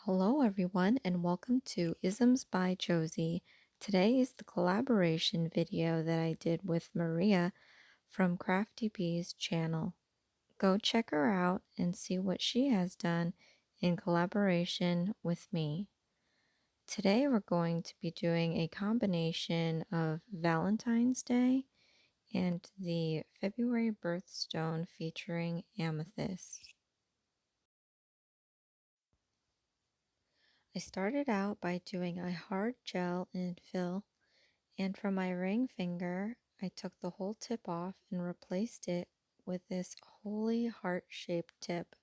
Hello everyone and welcome to Isms by Josie. Today is the collaboration video that I did with Maria from CraftyB's channel. Go check her out and see what she has done in collaboration with me. Today we're going to be doing a combination of Valentine's Day and the February Birthstone featuring Amethyst. I started out by doing a hard gel infill, and from my ring finger, I took the whole tip off and replaced it with this holy heart-shaped tip.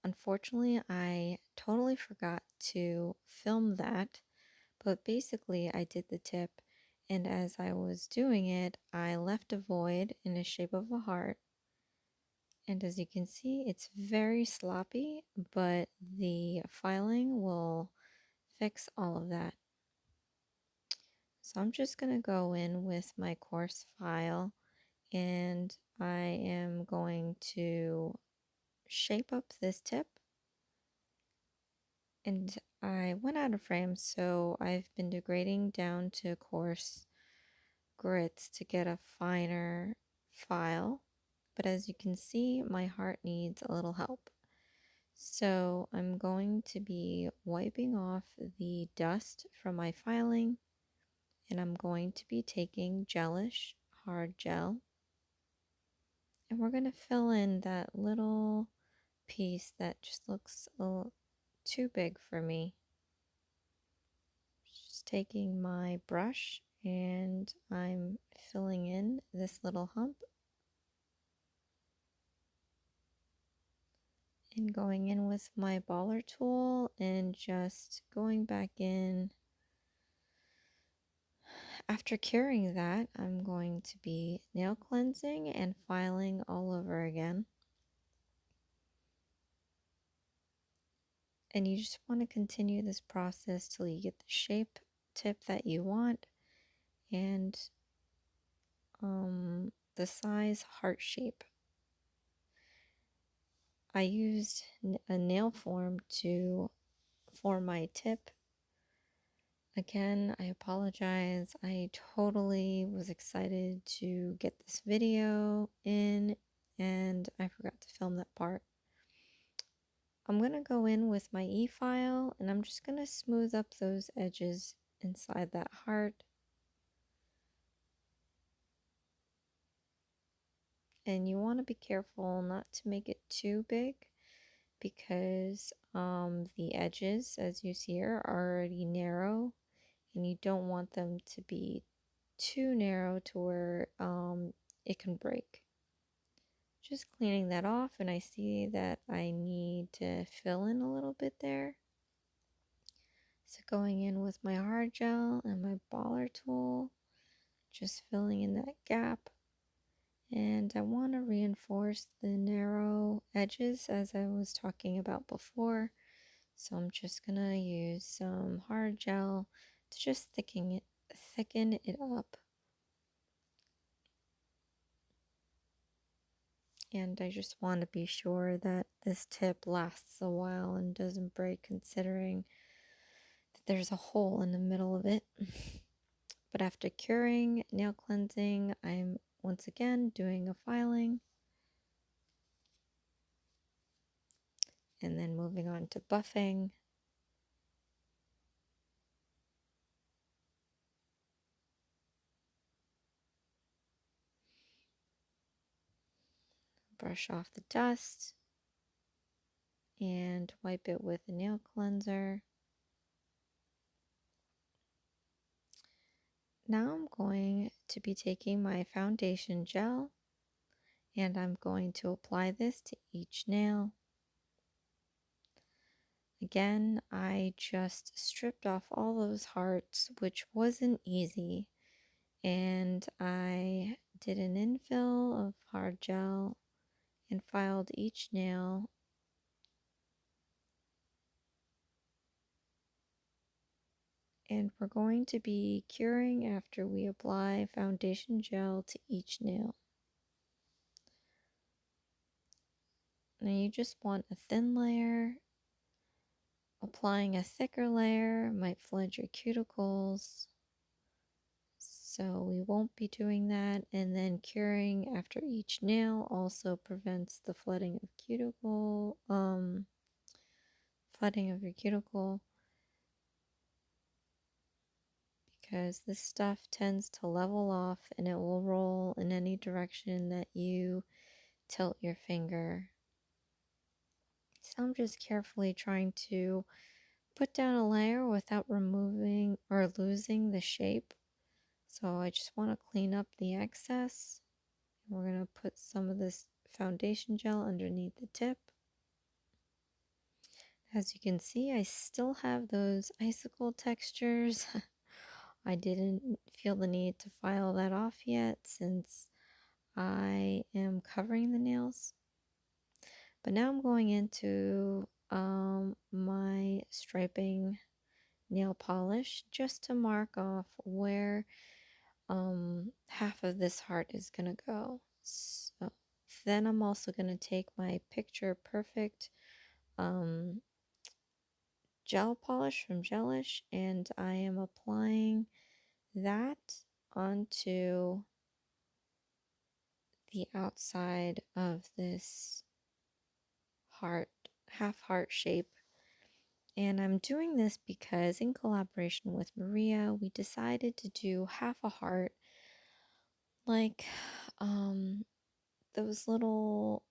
Unfortunately, I totally forgot to film that, but basically I did the tip, and as I was doing it, I left a void in the shape of a heart. And as you can see, it's very sloppy, but the filing will fix all of that. So I'm just going to go in with my coarse file and I am going to shape up this tip. And I went out of frame, so I've been degrading down to coarse grits to get a finer file. But as you can see, my heart needs a little help. So I'm going to be wiping off the dust from my filing, and I'm going to be taking Gelish Hard-Gel, and we're going to fill in that little piece that just looks a little too big for me. Just taking my brush and I'm filling in this little hump and going in with my baller tool and just going back in. After curing that, I'm going to be nail cleansing and filing all over again. And you just want to continue this process till you get the shape tip that you want and the size heart shape. I used a nail form to form my tip. Again, I apologize. I totally was excited to get this video in and I forgot to film that part. I'm going to go in with my e-file and I'm just going to smooth up those edges inside that heart. And you want to be careful not to make it too big because the edges, as you see here, are already narrow and you don't want them to be too narrow to where it can break. Just cleaning that off, and I see that I need to fill in a little bit there. So going in with my hard gel and my baller tool, just filling in that gap. And I want to reinforce the narrow edges as I was talking about before. So I'm just going to use some hard gel to just thicken it up. And I just want to be sure that this tip lasts a while and doesn't break, considering that there's a hole in the middle of it. But after curing, nail cleansing, I'm once again doing a filing. And then moving on to buffing. Brush off the dust and wipe it with a nail cleanser. Now I'm going to be taking my foundation gel and I'm going to apply this to each nail. Again, I just stripped off all those hearts, which wasn't easy, and I did an infill of hard gel and filed each nail. And we're going to be curing after we apply foundation gel to each nail. Now you just want a thin layer applying a thicker layer might flood your cuticles, so we won't be doing that. And then curing after each nail also prevents the flooding of your cuticle, because this stuff tends to level off and it will roll in any direction that you tilt your finger. So I'm just carefully trying to put down a layer without removing or losing the shape. So I just want to clean up the excess. We're going to put some of this foundation gel underneath the tip. As you can see, I still have those icicle textures. I didn't feel the need to file that off yet since I am covering the nails. But now I'm going into my striping nail polish just to mark off where half of this heart is going to go. So then I'm also going to take my Purr-fect gel polish from Gelish, and I am applying that onto the outside of this heart, half heart shape. And I'm doing this because in collaboration with Maria, we decided to do half a heart, like those little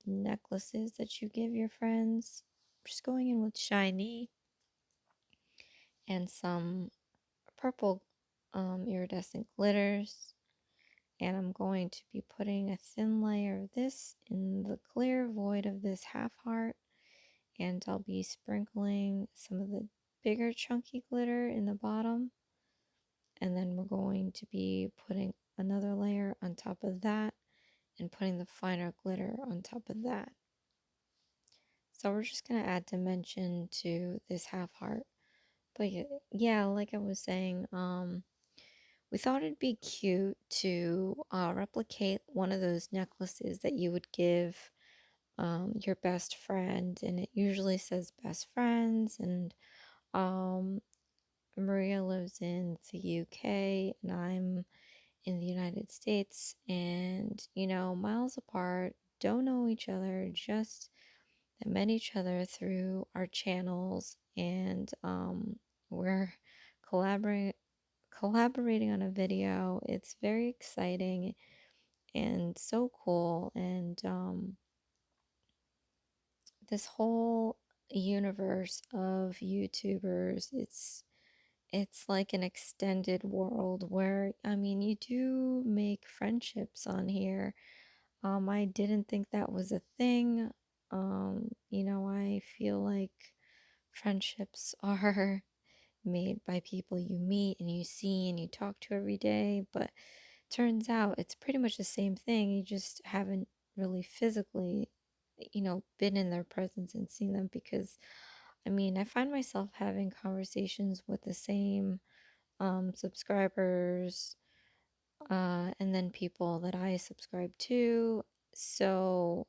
necklaces that you give your friends. I'm just going in with Shiny and some purple iridescent glitters. And I'm going to be putting a thin layer of this in the clear void of this half heart. And I'll be sprinkling some of the bigger chunky glitter in the bottom. And then we're going to be putting another layer on top of that and putting the finer glitter on top of that. So we're just going to add dimension to this half heart. But yeah, like I was saying, we thought it'd be cute to replicate one of those necklaces that you would give your best friend, and it usually says best friends. And Maria lives in the UK and I'm in the United States, and miles apart, don't know each other, just met each other through our channels, and we're collaborating on a video. It's very exciting and so cool. And this whole universe of YouTubers, it's like an extended world where, I mean, you do make friendships on here. I didn't think that was a thing. I feel like friendships are made by people you meet and you see and you talk to every day, but turns out it's pretty much the same thing. You just haven't really physically, been in their presence and seen them, because I find myself having conversations with the same subscribers, and then people that I subscribe to. So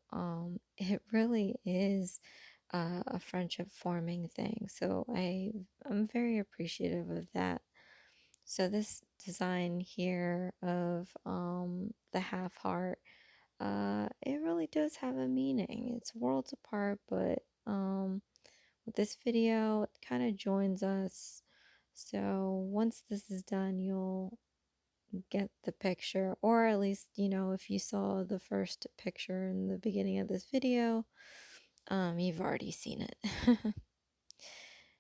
it really is a friendship forming thing. So I'm very appreciative of that. So this design here of the half heart, it really does have a meaning. It's worlds apart, but with this video, it kind of joins us. So once this is done, you'll get the picture, or at least, if you saw the first picture in the beginning of this video, you've already seen it.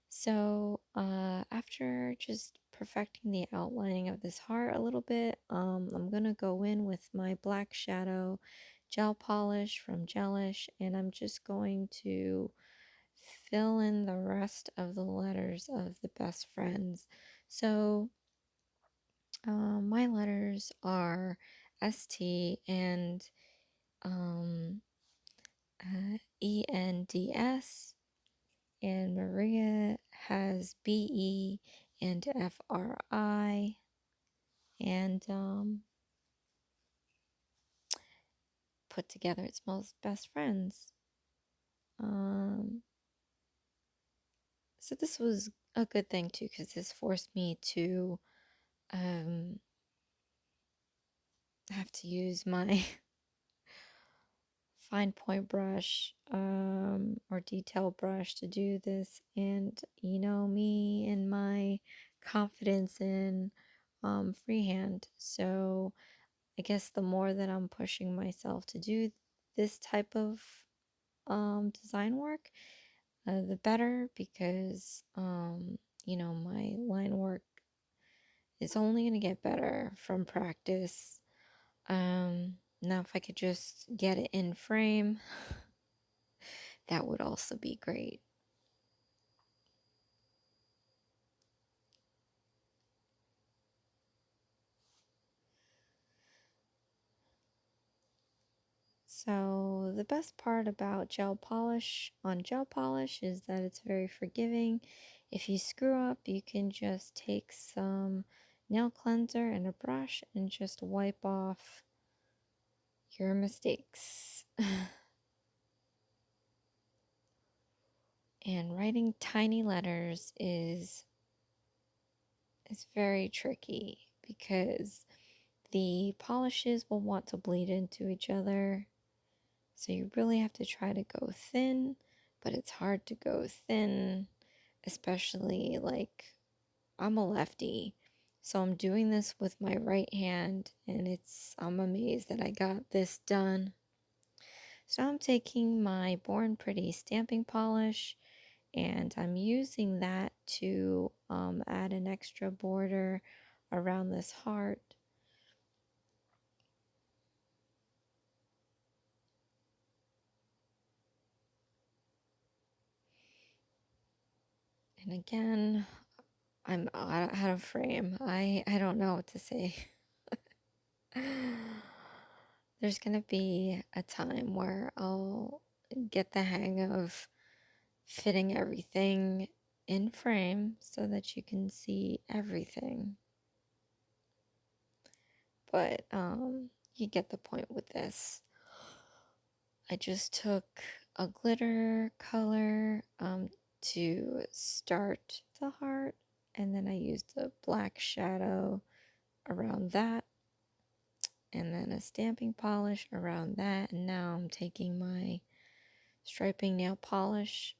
So after just perfecting the outlining of this heart a little bit, I'm gonna go in with my black shadow gel polish from Gelish, and I'm just going to fill in the rest of the letters of the best friends. So my letters are ST and ENDS, and Maria has BE and FRI, and put together it's most best friends. So this was a good thing too, because this forced me to have to use my fine point brush or detail brush to do this. And you know me and my confidence in freehand. So I guess the more that I'm pushing myself to do this type of design work, the better, because you know, my line work is only going to get better from practice. Now if I could just get it in frame, that would also be great. So the best part about gel polish is that it's very forgiving. If you screw up, you can just take some nail cleanser and a brush and just wipe off your mistakes. And writing tiny letters is very tricky, because the polishes will want to bleed into each other. So you really have to try to go thin, but it's hard to go thin, especially like I'm a lefty. So I'm doing this with my right hand, and I'm amazed that I got this done. So I'm taking my Born Pretty stamping polish, and I'm using that to add an extra border around this heart. And again, I'm out of frame. I don't know what to say. There's gonna be a time where I'll get the hang of fitting everything in frame so that you can see everything. But you get the point with this. I just took a glitter color to start the heart, and then I used a black shadow around that, and then a stamping polish around that. And now I'm taking my striping nail polish,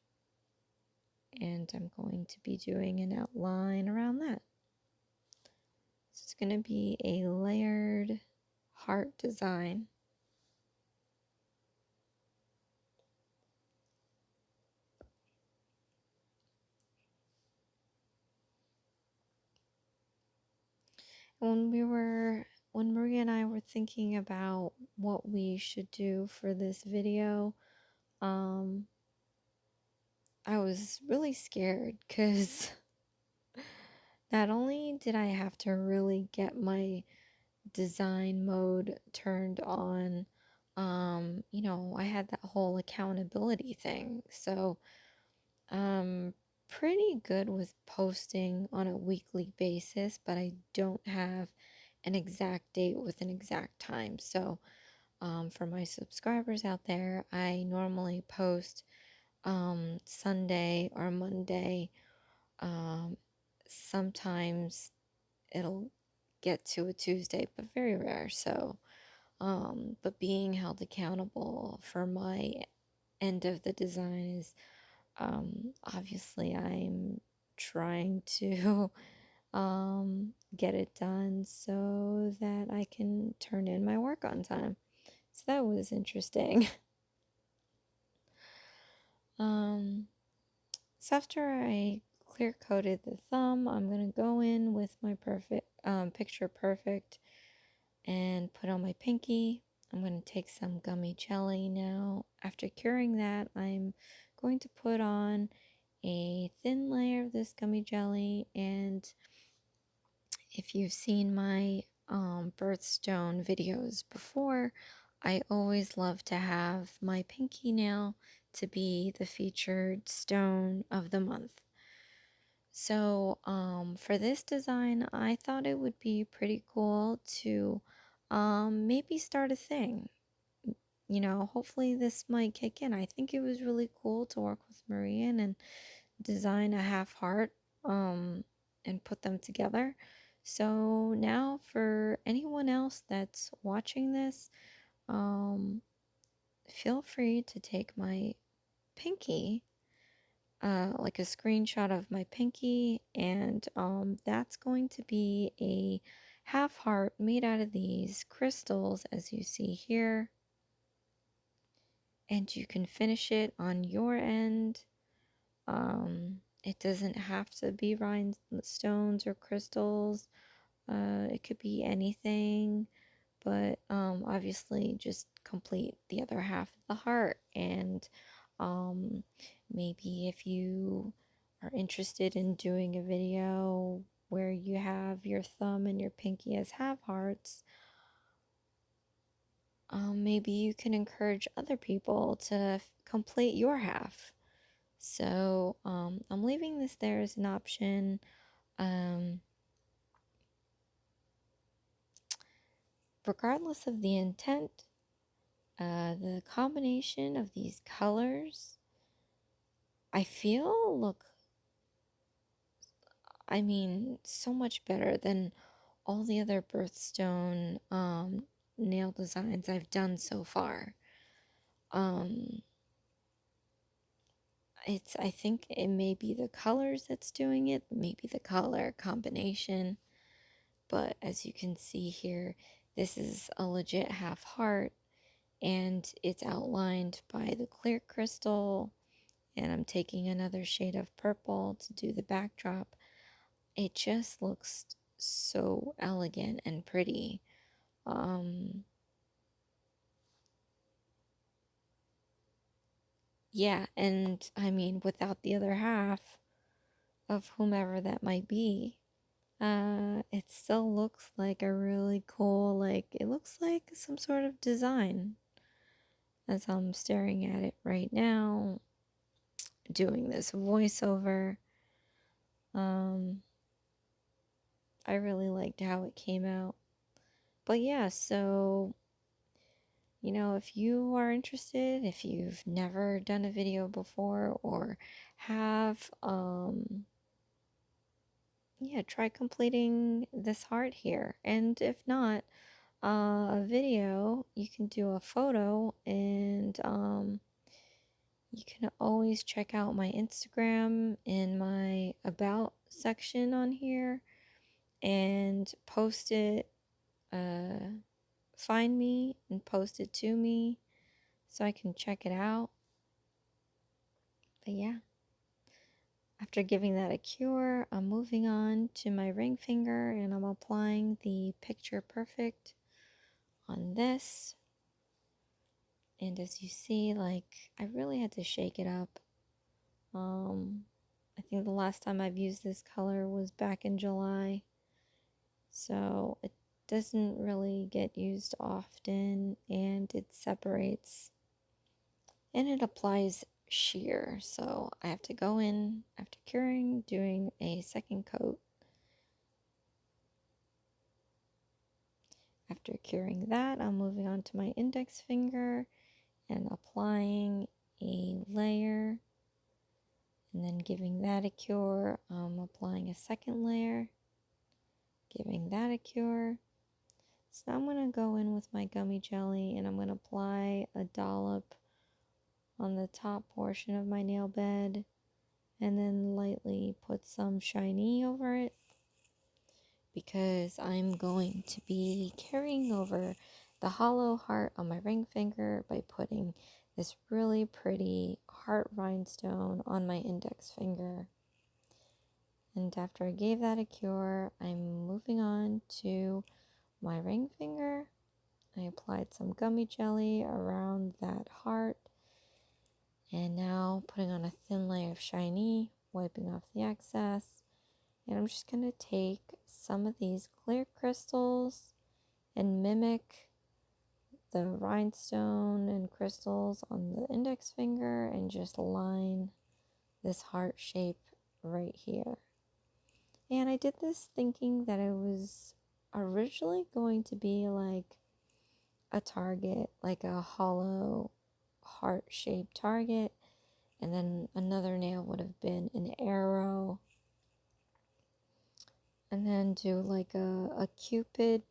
and I'm going to be doing an outline around that. So it's going to be a layered heart design. When Maria and I were thinking about what we should do for this video, I was really scared, because not only did I have to really get my design mode turned on, you know, I had that whole accountability thing. So I'm pretty good with posting on a weekly basis, but I don't have an exact date with an exact time. So for my subscribers out there, I normally post Sunday or Monday. Sometimes it'll get to a Tuesday, but very rare. So, but being held accountable for my end of the design is, obviously I'm trying to get it done so that I can turn in my work on time. So that was interesting. So after I clear coated the thumb, I'm gonna go in with my Picture Perfect and put on my pinky. I'm going to take some gummy jelly now. After curing that, I'm going to put on a thin layer of this gummy jelly. And if you've seen my birthstone videos before, I always love to have my pinky nail to be the featured stone of the month. So for this design, I thought it would be pretty cool to maybe start a thing. You know, hopefully this might kick in. I think it was really cool to work with Maria and design a half heart and put them together. So now for anyone else that's watching this, feel free to take my pinky, like a screenshot of my pinky, and that's going to be a half heart made out of these crystals, as you see here. And you can finish it on your end. It doesn't have to be rhinestones or crystals. It could be anything, but obviously just complete the other half of the heart. And maybe if you are interested in doing a video where you have your thumb and your pinky as half hearts, maybe you can encourage other people to complete your half. So I'm leaving this there as an option. Regardless of the intent, the combination of these colors, I feel look, I mean, so much better than all the other birthstone nail designs I've done so far. I think it may be the colors that's doing it, maybe the color combination, but as you can see here, this is a legit half heart, and it's outlined by the clear crystal, and I'm taking another shade of purple to do the backdrop. It just looks so elegant and pretty. Yeah, and I mean, without the other half of whomever that might be, it still looks like a really cool, like, it looks like some sort of design as I'm staring at it right now, doing this voiceover. I really liked how it came out. But yeah, so, you know, if you are interested, if you've never done a video before or have, yeah, try completing this heart here. And if not, a video, you can do a photo, and you can always check out my Instagram in my about section on here and post it, find me and post it to me so I can check it out. But yeah, after giving that a cure, I'm moving on to my ring finger, and I'm applying the Picture Perfect on this. And as you see, like, I really had to shake it up. I think the last time I've used this color was back in July, so it doesn't really get used often, and it separates and it applies sheer. So I have to go in after curing, doing a second coat. After curing that, I'm moving on to my index finger and applying a layer, and then giving that a cure. I'm applying a second layer, giving that a cure. So now I'm going to go in with my gummy jelly, and I'm going to apply a dollop on the top portion of my nail bed, and then lightly put some Shiny over it, because I'm going to be carrying over the hollow heart on my ring finger by putting this really pretty heart rhinestone on my index finger. And after I gave that a cure, I'm moving on to my ring finger. I applied some gummy jelly around that heart, and now putting on a thin layer of Shiny, wiping off the excess. And I'm just going to take some of these clear crystals and mimic the rhinestone and crystals on the index finger and just line this heart shape right here. And I did this thinking that it was originally going to be like a target, like a hollow heart-shaped target. And then another nail would have been an arrow. And then do like a cupid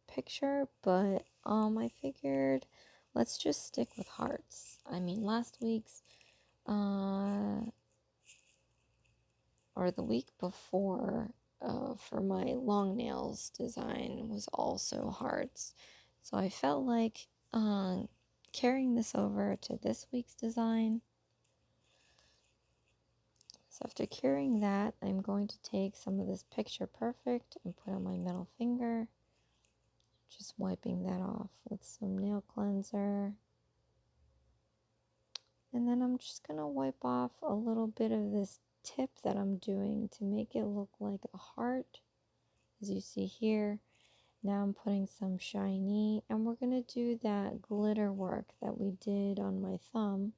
picture, but I figured let's just stick with hearts. I mean, last week's or the week before for my long nails design was also hearts. So I felt like carrying this over to this week's design. So after curing that, I'm going to take some of this Picture Perfect and put on my middle finger. Just wiping that off with some nail cleanser. And then I'm just going to wipe off a little bit of this tip that I'm doing to make it look like a heart. As you see here, now I'm putting some Shiny, and we're going to do that glitter work that we did on my thumb.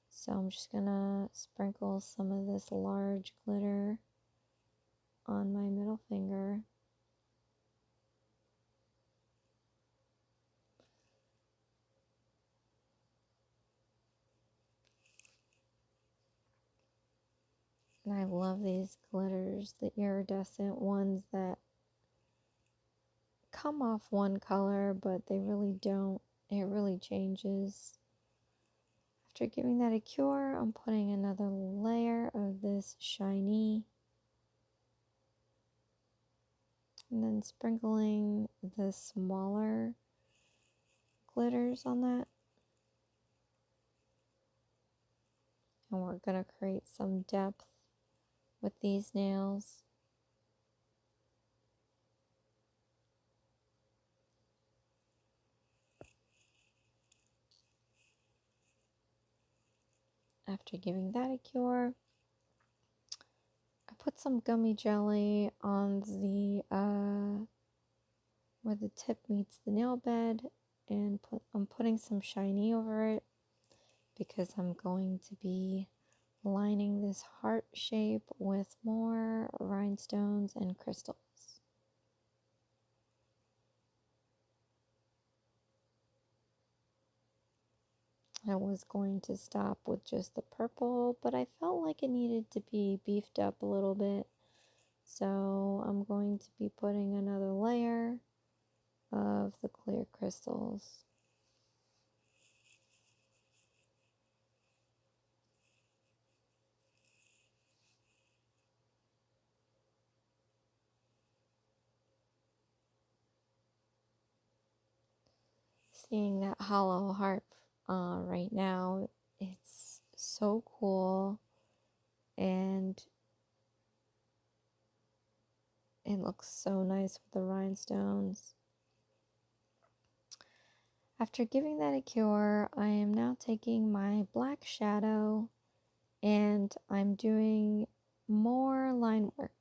So I'm just going to sprinkle some of this large glitter on my middle finger. And I love these glitters, the iridescent ones that come off one color, but they really don't. It really changes. After giving that a cure, I'm putting another layer of this Shiny. And then sprinkling the smaller glitters on that. And we're going to create some depth with these nails. After giving that a cure, I put some gummy jelly on the where the tip meets the nail bed, and I'm putting some Shiny over it because I'm going to be lining this heart shape with more rhinestones and crystals. I was going to stop with just the purple, but I felt like it needed to be beefed up a little bit. So I'm going to be putting another layer of the clear crystals. Seeing that hollow heart right now, it's so cool, and it looks so nice with the rhinestones. After giving that a cure, I am now taking my black shadow and I'm doing more line work.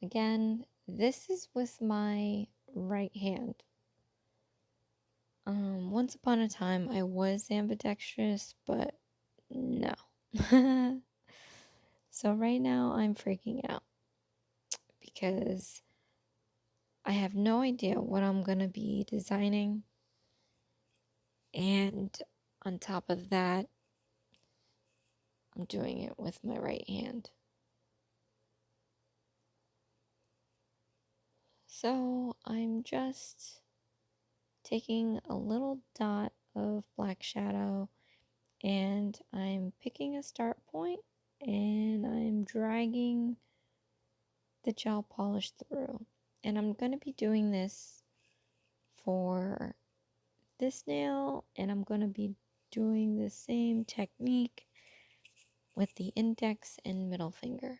Again, this is with my right hand. Once upon a time, I was ambidextrous, but no. So right now, I'm freaking out because I have no idea what I'm going to be designing. And on top of that, I'm doing it with my right hand. So I'm just taking a little dot of black shadow and I'm picking a start point and I'm dragging the gel polish through. And I'm going to be doing this for this nail, and I'm going to be doing the same technique with the index and middle finger.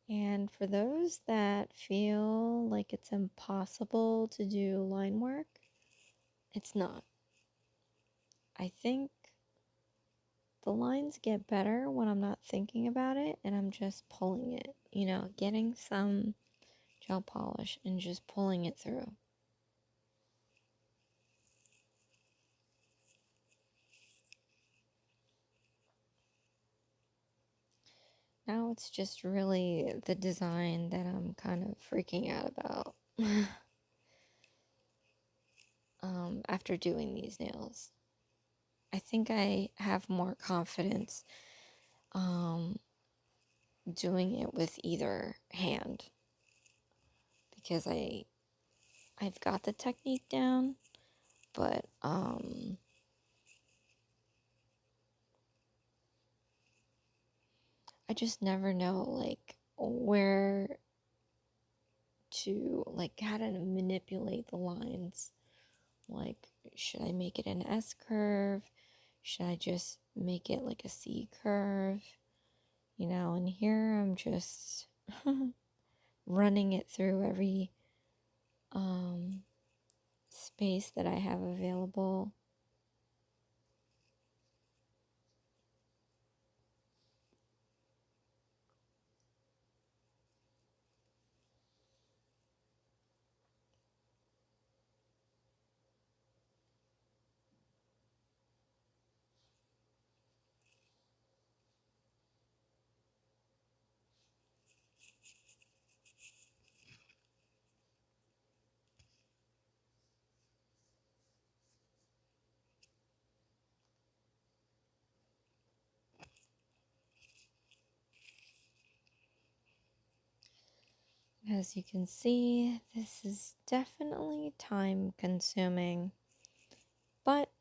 And for those that feel like it's impossible to do line work, it's not. I think the lines get better when I'm not thinking about it and I'm just pulling it, getting some gel polish and just pulling it through. Now it's just really the design that I'm kind of freaking out about after doing these nails. I think I have more confidence doing it with either hand because I've got the technique down, but I just never know like where to like how to manipulate the lines. Like, should I make it an S curve? Should I just make it like a C curve? You know, and here I'm just running it through every space that I have available. As you can see, this is definitely time consuming. But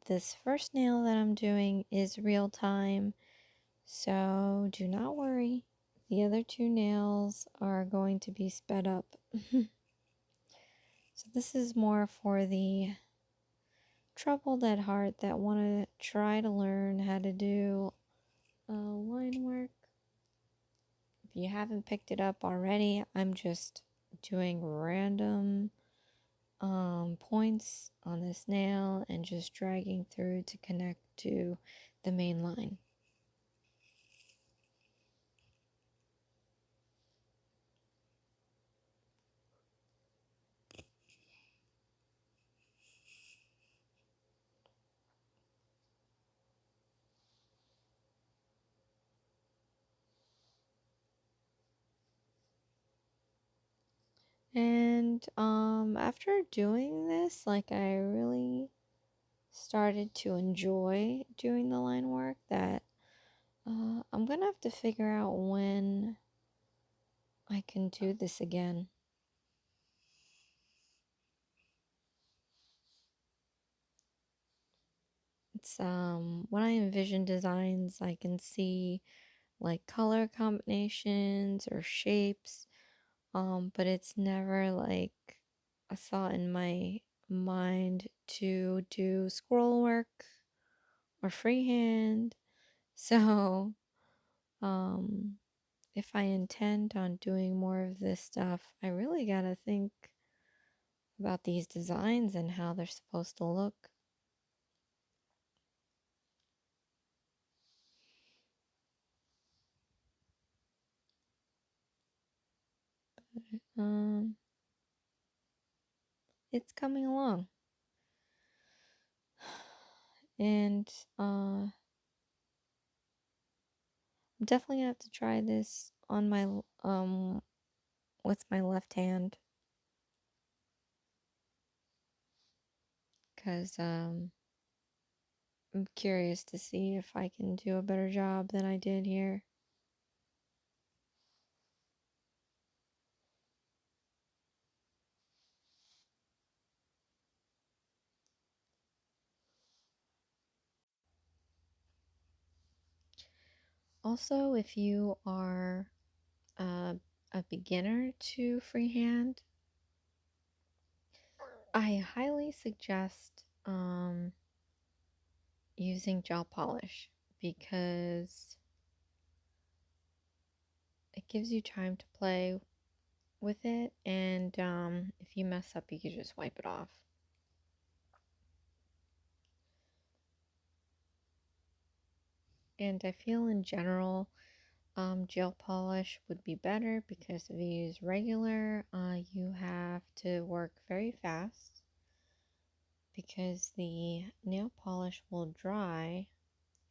this first nail that I'm doing is real time, so do not worry. The other two nails are going to be sped up. So this is more for the troubled at heart that want to try to learn how to do line work. If you haven't picked it up already, I'm just doing random points on this nail and just dragging through to connect to the main line. And after doing this, like I really started to enjoy doing the line work that I'm gonna have to figure out when I can do this again. It's when I envision designs, I can see like color combinations or shapes, but it's never like a thought in my mind to do scroll work or freehand. So, um, if I intend on doing more of this stuff, I really gotta think about these designs and how they're supposed to look. Um, it's coming along. And I'm definitely gonna have to try this on my with my left hand, because I'm curious to see if I can do a better job than I did here. Also, if you are a beginner to freehand, I highly suggest using gel polish because it gives you time to play with it, and if you mess up, you can just wipe it off. And I feel in general, gel polish would be better because if you use regular, you have to work very fast because the nail polish will dry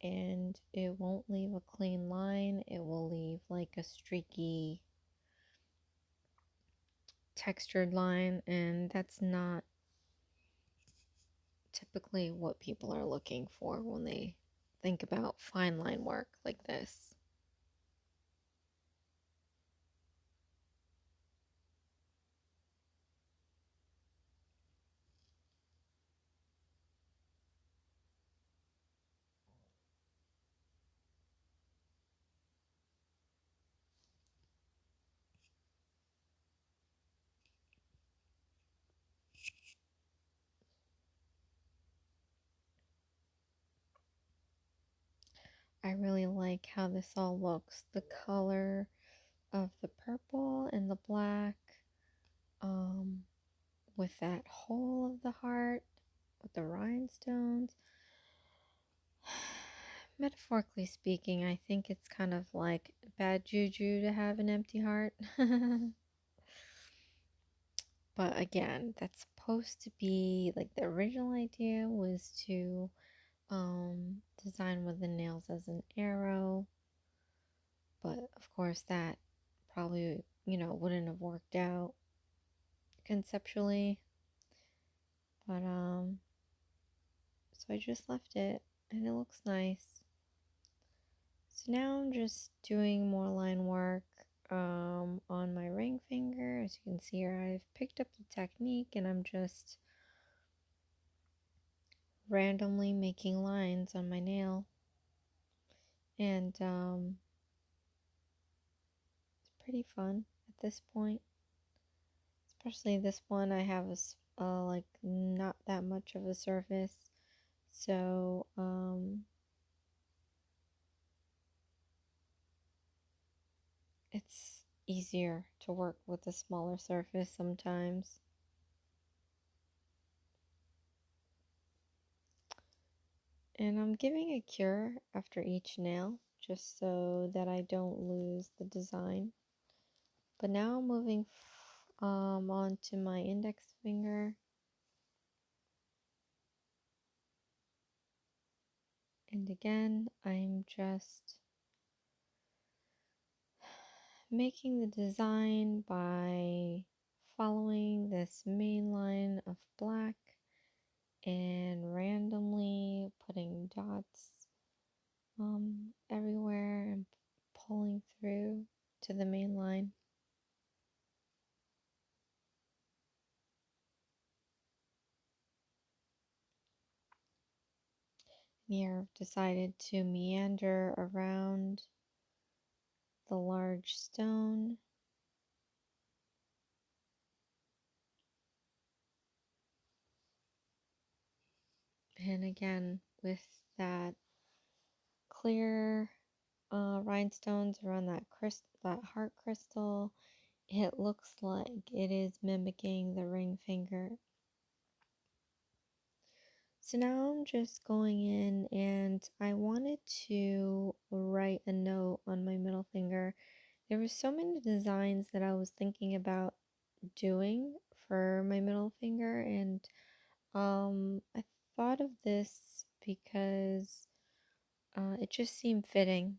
and it won't leave a clean line. It will leave like a streaky textured line, and that's not typically what people are looking for when they think about fine line work like this. I really like how this all looks. The color of the purple and the black, with that hole of the heart, with the rhinestones. Metaphorically speaking, I think it's kind of like bad juju to have an empty heart. But again, that's supposed to be like the original idea was to design with the nails as an arrow. But of course, that probably, wouldn't have worked out conceptually. But, so I just left it and it looks nice. So now I'm just doing more line work on my ring finger. As you can see here, I've picked up the technique and I'm just randomly making lines on my nail. And it's pretty fun at this point. Especially this one, I have like not that much of a surface. So, it's easier to work with a smaller surface sometimes. And I'm giving a cure after each nail just so that I don't lose the design. But now I'm moving onto my index finger. And again, I'm just making the design by following this main line of black and randomly putting dots everywhere and pulling through to the main line. Here I've decided to meander around the large stone. And again, with that clear rhinestones around that heart crystal, it looks like it is mimicking the ring finger. So now I'm just going in and I wanted to write a note on my middle finger. There were so many designs that I was thinking about doing for my middle finger, and I thought of this because it just seemed fitting.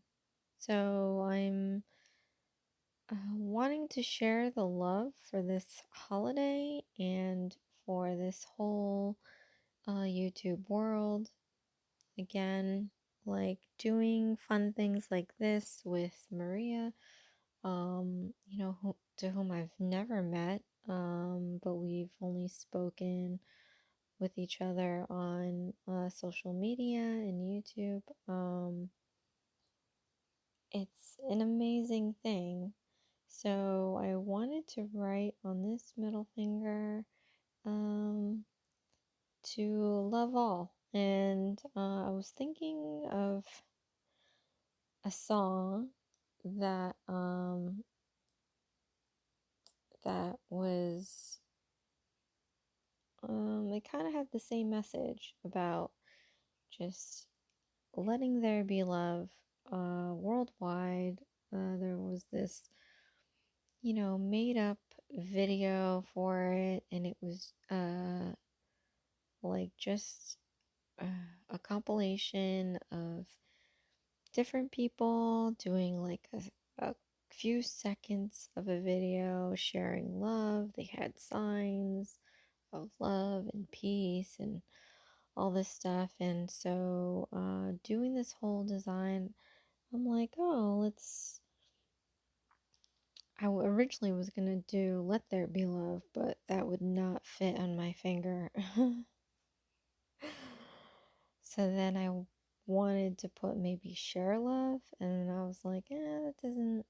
So I'm wanting to share the love for this holiday and for this whole YouTube world. Again, like doing fun things like this with Maria, to whom I've never met, but we've only spoken with each other on social media and YouTube. It's an amazing thing. So I wanted to write on this middle finger to love all. And I was thinking of a song that that was they kind of had the same message about just letting there be love worldwide. There was this, made up video for it, and it was like just a compilation of different people doing like a few seconds of a video sharing love. They had signs of love and peace and all this stuff. And so doing this whole design, I'm like, oh, I originally was going to do Let There Be Love, but that would not fit on my finger. So then I wanted to put maybe Share Love, and I was like, that doesn't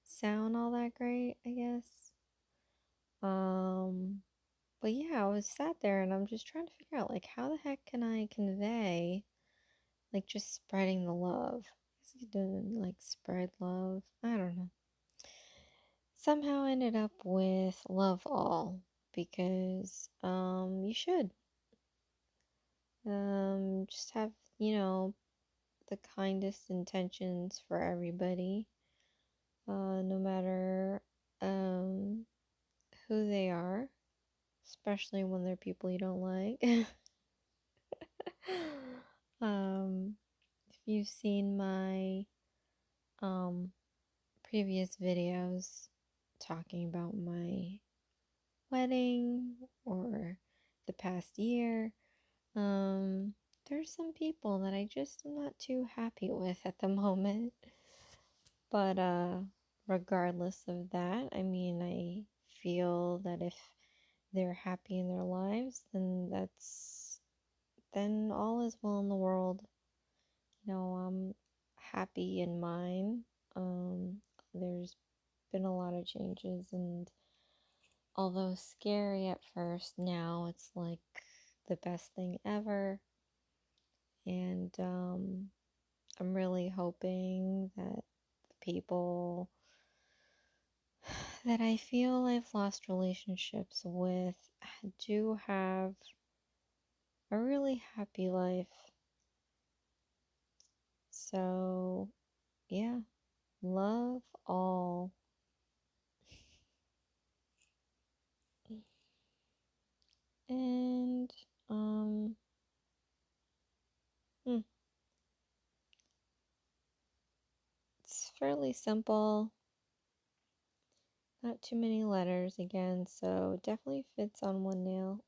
sound all that great, I guess. But yeah, I was sat there and I'm just trying to figure out, like, how the heck can I convey, like, just spreading the love? I guess doing, like, spread love. I don't know. Somehow I ended up with Love All because, you should. Just have, the kindest intentions for everybody, no matter, who they are, especially when they're people you don't like. If you've seen my previous videos talking about my wedding or the past year, there's some people that I just am not too happy with at the moment. But regardless of that, I mean, I feel that if they're happy in their lives, then all is well in the world. I'm happy in mine. There's been a lot of changes, and although scary at first, now it's like the best thing ever. And I'm really hoping that the people that I feel I've lost relationships with do have a really happy life. So, yeah, love all. And, it's fairly simple. Not too many letters again, so it definitely fits on one nail.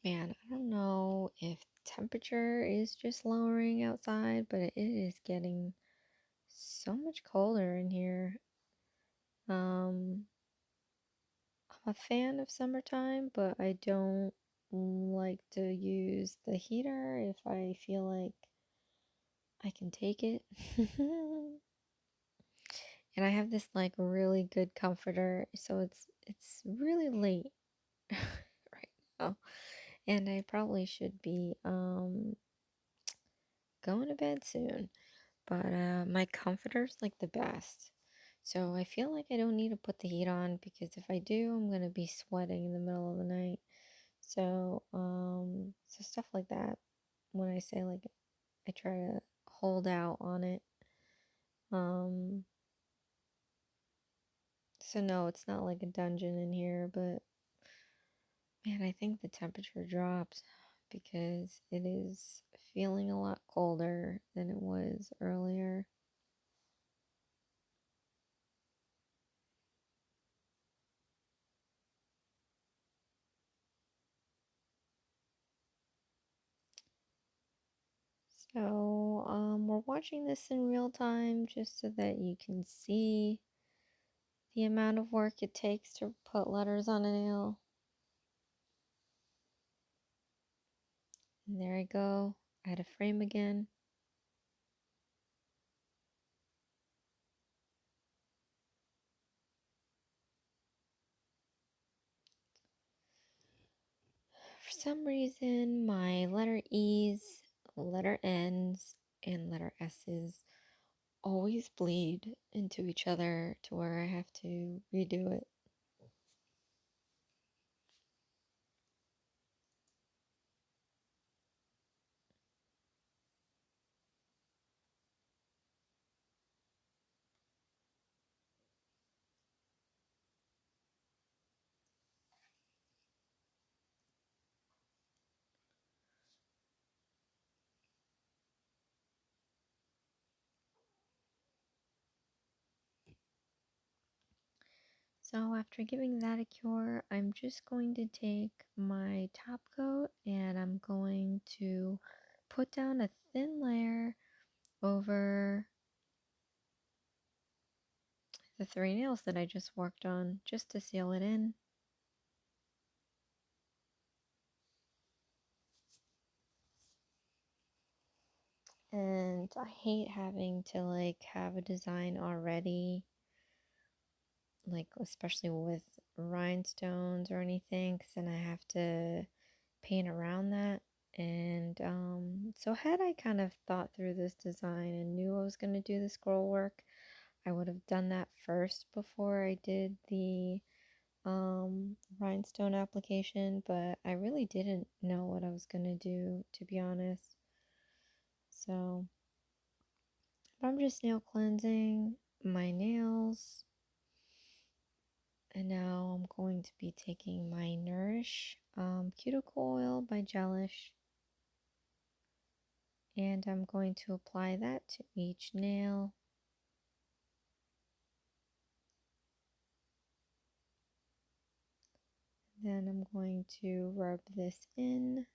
Man, I don't know if temperature is just lowering outside, but it is getting so much colder in here. I'm a fan of summertime, but I don't like to use the heater if I feel like I can take it. And I have this like really good comforter, so it's really late right now. And I probably should be going to bed soon. But my comforter's like the best. So I feel like I don't need to put the heat on because if I do, I'm gonna be sweating in the middle of the night. So stuff like that. When I say like I try to hold out on it. Um, so no, it's not like a dungeon in here, but man, I think the temperature dropped because it is feeling a lot colder than it was earlier. So, we're watching this in real time just so that you can see the amount of work it takes to put letters on a nail. And there I go, add a frame again. For some reason, my letter E's, letter N's, and letter S's always bleed into each other to where I have to redo it. So after giving that a cure, I'm just going to take my top coat and I'm going to put down a thin layer over the 3 nails that I just worked on just to seal it in. And I hate having to like have a design already, like especially with rhinestones or anything, because then I have to paint around that. And so had I kind of thought through this design and knew I was going to do the scroll work, I would have done that first before I did the rhinestone application, but I really didn't know what I was going to do, to be honest. So I'm just nail cleansing my nails. And now I'm going to be taking my Nourish Cuticle Oil by Gelish. And I'm going to apply that to each nail. Then I'm going to rub this in.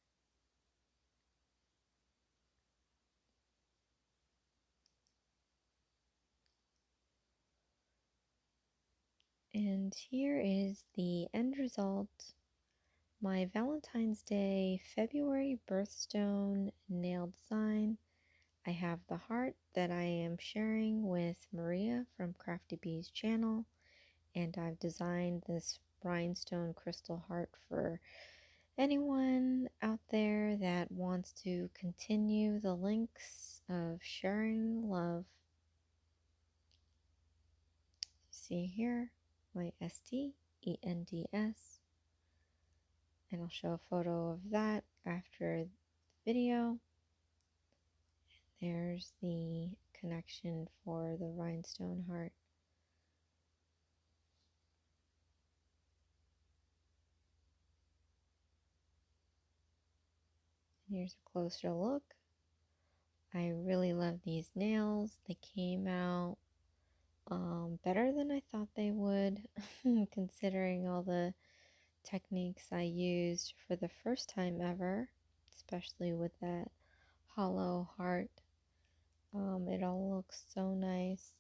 And here is the end result. My Valentine's Day February birthstone nail design. I have the heart that I am sharing with Maria from CraftyB's channel. And I've designed this rhinestone crystal heart for anyone out there that wants to continue the links of sharing love. See here, my STENDS, and I'll show a photo of that after the video. There's the connection for the rhinestone heart. Here's a closer look. I really love these nails. They came out better than I thought they would, considering all the techniques I used for the first time ever, especially with that hollow heart. It all looks so nice.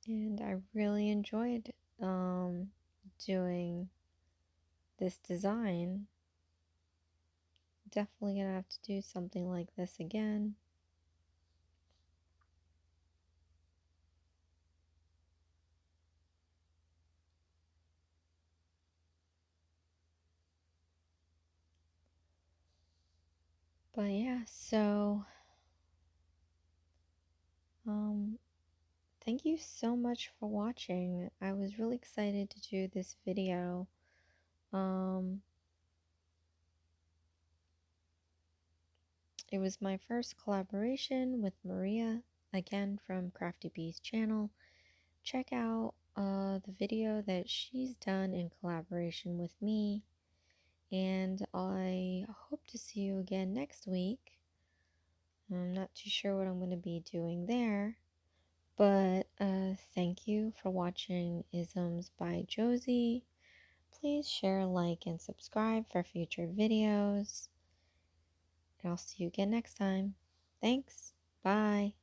And I really enjoyed doing this design. Definitely gonna have to do something like this again. But yeah, so thank you so much for watching. I was really excited to do this video. It was my first collaboration with Maria, again from CraftyB's channel. Check out the video that she's done in collaboration with me. And I hope to see you again next week. I'm not too sure what I'm going to be doing there. But thank you for watching Isms by Josie. Please share, like, and subscribe for future videos. And I'll see you again next time. Thanks. Bye.